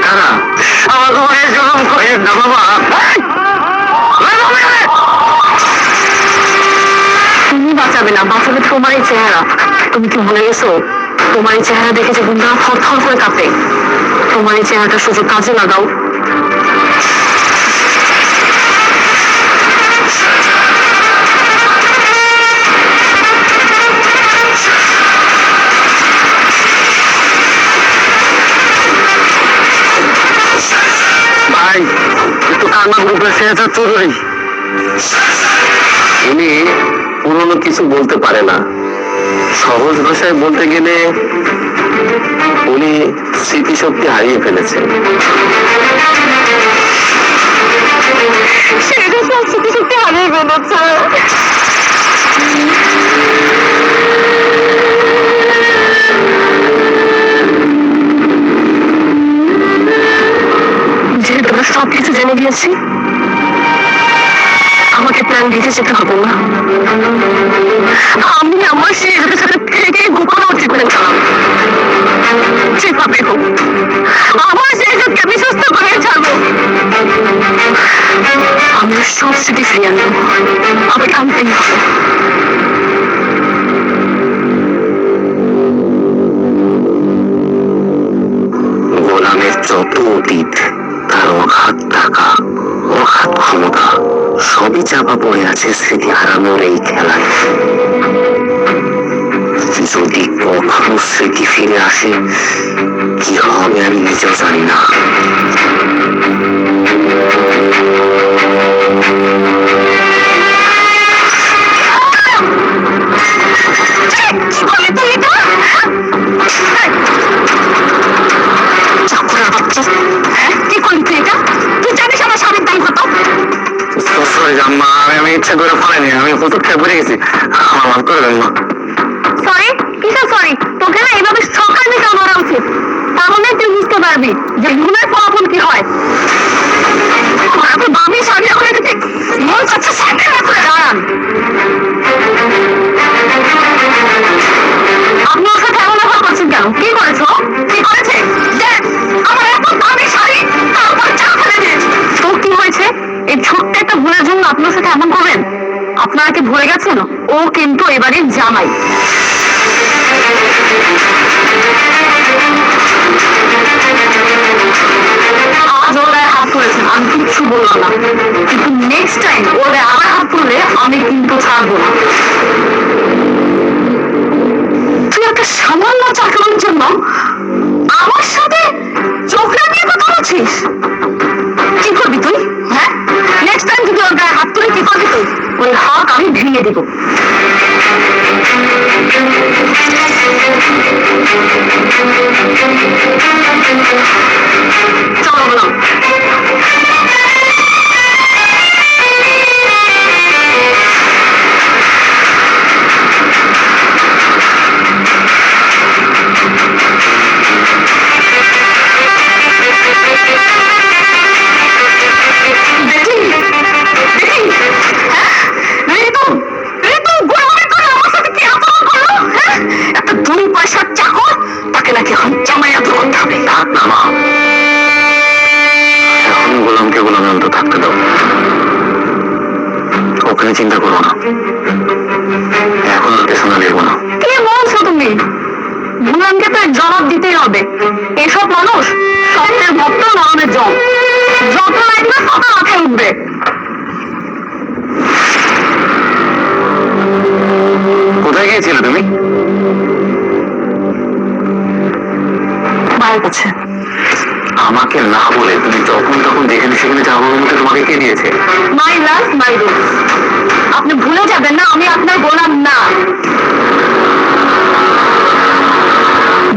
তারা আমাকে জন্ম করেন না বাবা। তুমি বাঁচাবে না, বাঁচাবে তোমার এই চেহারা। তুমি কি ভুলে গেছো তোমার এই চেহারা দেখে যে গুন্ডা থরথর করে কাঁপে? তোমার এই চেহারাটা সুযোগ কাজে লাগাও। ভাই একটু কান্না গ্রুপের চেহারা জরুরি। উনি পুরনো কিছু বলতে পারে না। সহজ ভাষায় বলতে গেলে উনি স্মৃতিশক্তি হারিয়ে ফেলেছেন। স্মৃতিশক্তি হারিয়ে ফেলেছে। যেহেতু আমরা সবকিছু জেনে গিয়েছি, আমাকে প্ল্যান দিতে যেতে হবে না। আমি আমার সেই সাথে থেকে গোপন অর্জন করেছিলাম। যেভাবে হোক আমার সেই সাথে আমি সুস্থ করে ছাড়বো। আমরা সব স্মৃতি ফিরিয়ে আনবো। আমাকে আনতেই হবে। গোলামের যত অতীত, তার অগাধ টাকা, অগাধ ক্ষমতা সবই চাপা পড়ে আছে স্মৃতি হারানোর এই খেলায়। যদি কখনো স্মৃতি ফিরে আসে, কি হবে আমি নিজেও জানি না। আমি ইচ্ছা করে ফেলেনি, আমি প্রচুর খেয়ে পড়ে গেছি। আমার মাফ করে দেন না। সরি? কিসের সরি? তোকে না এইভাবে সকালে করা উচিত। তাহলে তুই বুঝতে পারবি যে ভুলের ফলাফল কি হয়। বামি সাজিয়ে করে দিতে মন চাচ্ছে সাথে দাঁড়ান। আপনি ওর সাথে এমন ব্যবহার করছেন কেন? কি করেছো? কি করেছে? আমার এত দামি শাড়ি তারপর চা ফেলে দিয়েছে। তো কি হয়েছে? এই ছোট্ট একটা ভুলের জন্য আপনার সাথে এমন করবেন? আপনারা কি ভুলে গেছেন ও কিন্তু এবারে জামাই। আজ ওর গায়ে হাত করেছেন, আমি কিচ্ছু বললাম না, কিন্তু নেক্সট টাইম ওর গায়ে আবার হাত করলে আমি কিন্তু ছাড়বো না। তুই একটা সামান্য চাকরির জন্য আমার সাথে চোখটা নিয়ে কথা বলছিস? কি করবি তুই? হ্যাঁ, নেক্সট টাইম যদি ওর গায়ে হাত তুলে কি করবি তুই? ওই হাত আমি ভেঙে দিব। চলো বললাম। চিন্তা করো না, এখন শোনা দেব না। কি বলছো তুমি? গুলামকে তো জবাব দিতেই হবে। এসব মানুষ সত্যের ভক্ত, নরমের জল। যত লাগবে তত মাথায় উঠবে। কোথায় গিয়েছিলে তুমি? মায়ের কাছে। আমাকে না বলে তুমি যখন তখন যেখানে সেখানে যাওয়ার মধ্যে তোমাকে কে দিয়েছে? মাই লাভ মাই রুলস। আপনি ভুলে যাবেন না আমি আপনার গোলাম না,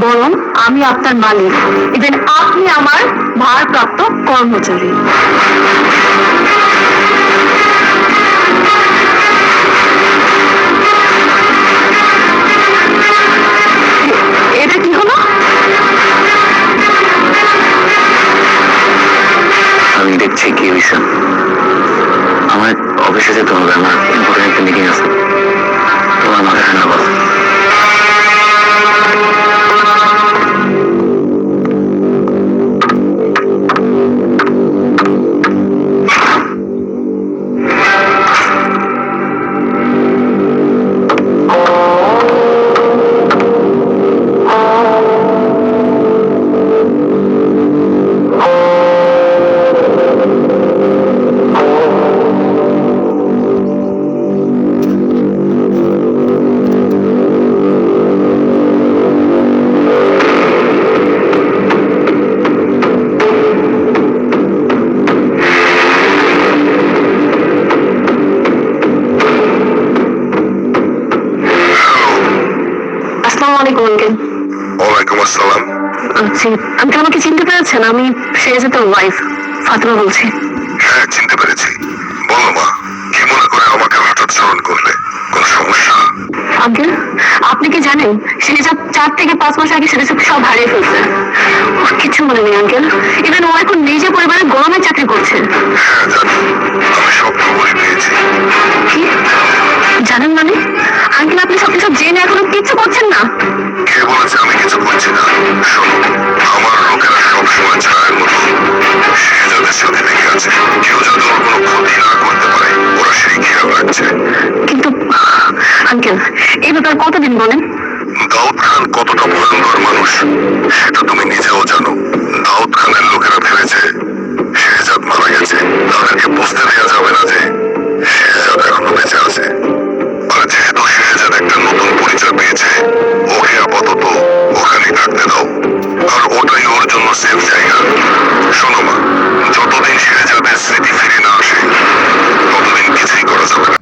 বরং আমি আপনার মালিক। ইভেন আপনি আমার ভারপ্রাপ্ত কর্মচারী। এটা কি হলো? আমি দেখছি কি হয়েছে। আমার অফিসে যেতে হবে, আমার ইম্পর্টেন্ট একটা মিটিং আছে। তোমার মাথায় ঠান্ডা করো। ওয়ালাইকুম আসসালাম। জি আঙ্কেল, আমাকে চিনতে পেরেছেন? আমি শেহজাদের ওয়াইফ ফাতেমা বলছি। হ্যাঁ, চিনতে পেরেছি। বলো মা, কি মনে করে আমাকে হঠাৎ স্মরণ করলে? কোনো সমস্যা? আঙ্কেল, আপনি কি জানেন শেহজাদ 4 থেকে 5 মাস আগে সেটা সব হারিয়ে ফেলছে। ওর কিছু মনে নেই আঙ্কেল। ইভেন ও এখন নিজে পরিবারের গরমে চাকরি করছে। হ্যাঁ জানি, আমি সব খবরই পেয়েছি। কি জানেন মানে? আঙ্কেল, আপনি সবকিছু জেনে এখনো কিছু করছেন না? কে বলেছে আমি কিছু করছি না? শোনো, আমার লোকেরা সবসময় ছায়ের মতো শেহজাদের সাথে লেগে আছে। কেউ যাতে ওর কোনো ক্ষতি না করতে পারে, ওরা সেই খেয়াল রাখছে। কিন্তু আঙ্কেল, এই ব্যাপারে কতদিন বলেন? দাউদ খান কতটা ভয়ঙ্কর মানুষ সেটা তুমি নিজেও জানো। দাউদ খানের লোকেরা ভেবেছে শেহজাদ মারা গেছে। তাদেরকে বুঝতে দেওয়া যাবে না যে শেহজাদ এখনো বেঁচে আছে। আর যেহেতু শেহজাদ একটা নতুন পরিচয় পেয়েছে, ওকে আপাতত ওখানেই থাকতে দাও। আর ওটাই ওর জন্য সেফ জায়গা। শোনো মা, যতদিন শেহজাদের স্মৃতি ফিরে না আসে ততদিন কিছুই করা যাবে না।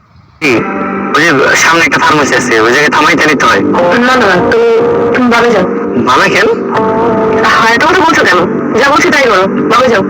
ওই যে সামনে একটা ফার্মেসি আছে, ওই জায়গায় থামাইতে নিতে হয়। না না, তুমি ভাবে যাও। ভালো কেন? হ্যাঁ, এটা কথা বলছো কেন? যা বলছি তাই করো, ভাবে যাও।